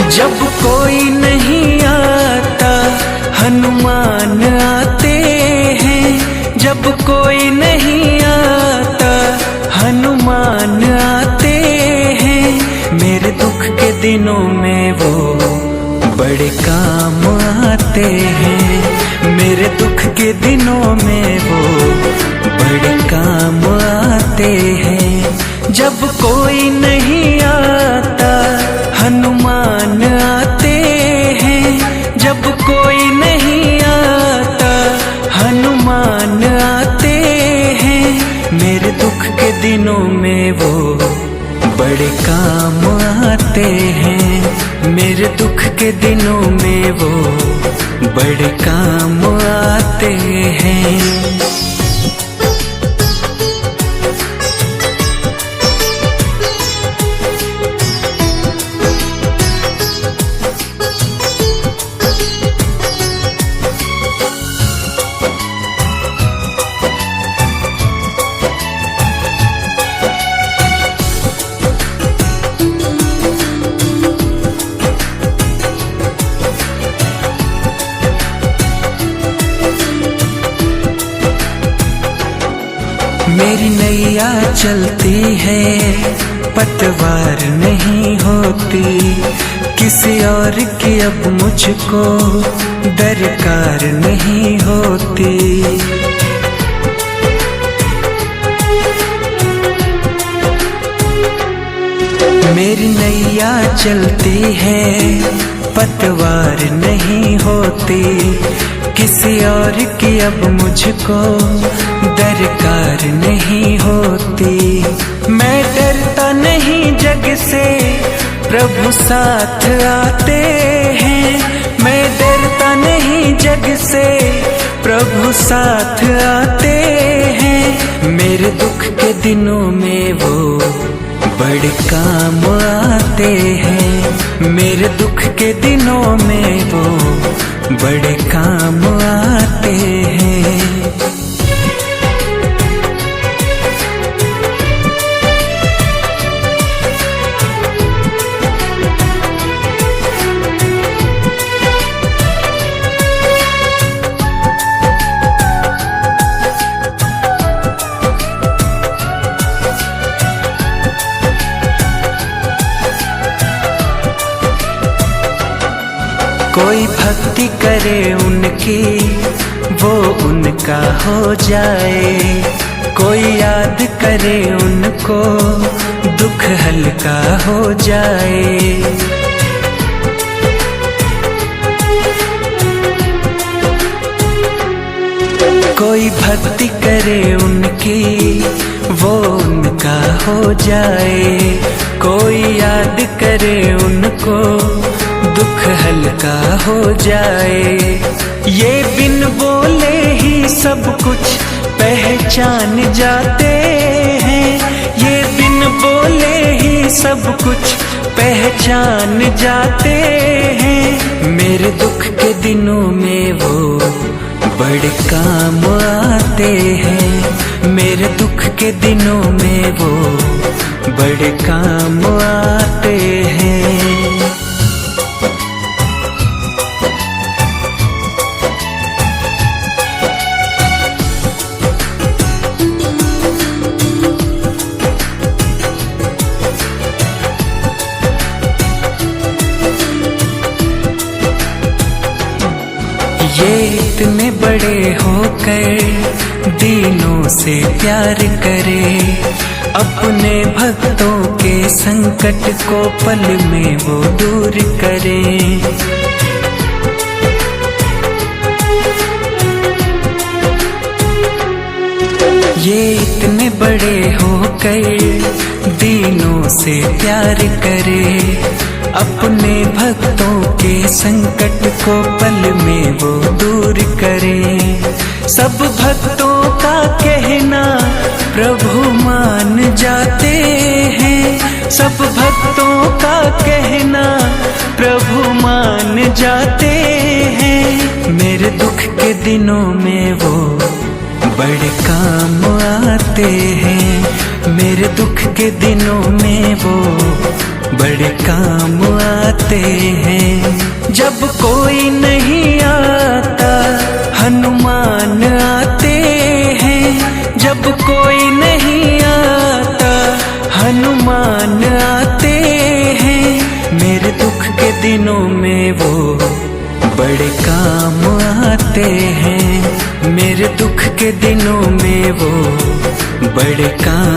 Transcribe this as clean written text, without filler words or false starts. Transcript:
जब कोई नहीं आता हनुमान आते हैं, जब कोई नहीं आता हनुमान आते हैं। मेरे दुख के दिनों में वो बड़े काम आते हैं, मेरे दुख के दिनों में वो बड़े काम आते हैं। जब कोई नहीं आता हनुमान आते हैं, जब कोई नहीं आता हनुमान आते हैं। मेरे दुख के दिनों में वो बड़े काम आते हैं, मेरे दुख के दिनों में वो बड़े काम आते हैं। मेरी नैया चलती है पतवार नहीं होती, किसी और की अब मुझको दरकार नहीं होती। मेरी नैया चलती है पतवार नहीं होती, किसी और की अब मुझको दरकार नहीं होती। मैं डरता नहीं जग से, प्रभु साथ आते हैं। मैं डरता नहीं जग से, प्रभु साथ आते हैं। मेरे दुख के दिनों में वो बड़े काम आते हैं, मेरे दुख के दिनों में वो बड़े काम आते हैं। कोई भक्ति करे उनकी वो उनका हो जाए, कोई याद करे उनको दुख हल्का हो जाए। कोई भक्ति करे उनकी वो उनका हो जाए, कोई याद करे उनको दुख हल्का हो जाए। ये बिन बोले ही सब कुछ पहचान जाते हैं, ये बिन बोले ही सब कुछ पहचान जाते हैं। मेरे दुख के दिनों में वो बड़े काम आते हैं, मेरे दुख के दिनों में वो बड़े काम आते हैं। ये इतने बड़े होकर दीनों से प्यार करे, अपने भक्तों के संकट को पल में वो दूर करे। ये इतने बड़े होकर दीनों से प्यार करे, अपने भक्तों के संकट को पल में वो दूर करे। सब भक्तों का कहना प्रभु मान जाते हैं, सब भक्तों का कहना प्रभु मान जाते हैं। मेरे दुख के दिनों में वो बड़े काम आते हैं, मेरे दुख के दिनों में वो बड़े काम आते हैं। आते हैं। जब कोई नहीं आता हनुमान आते हैं, जब कोई नहीं आता हनुमान आते हैं। मेरे दुख के दिनों में वो बड़े काम आते हैं, मेरे दुख के दिनों में वो बड़े काम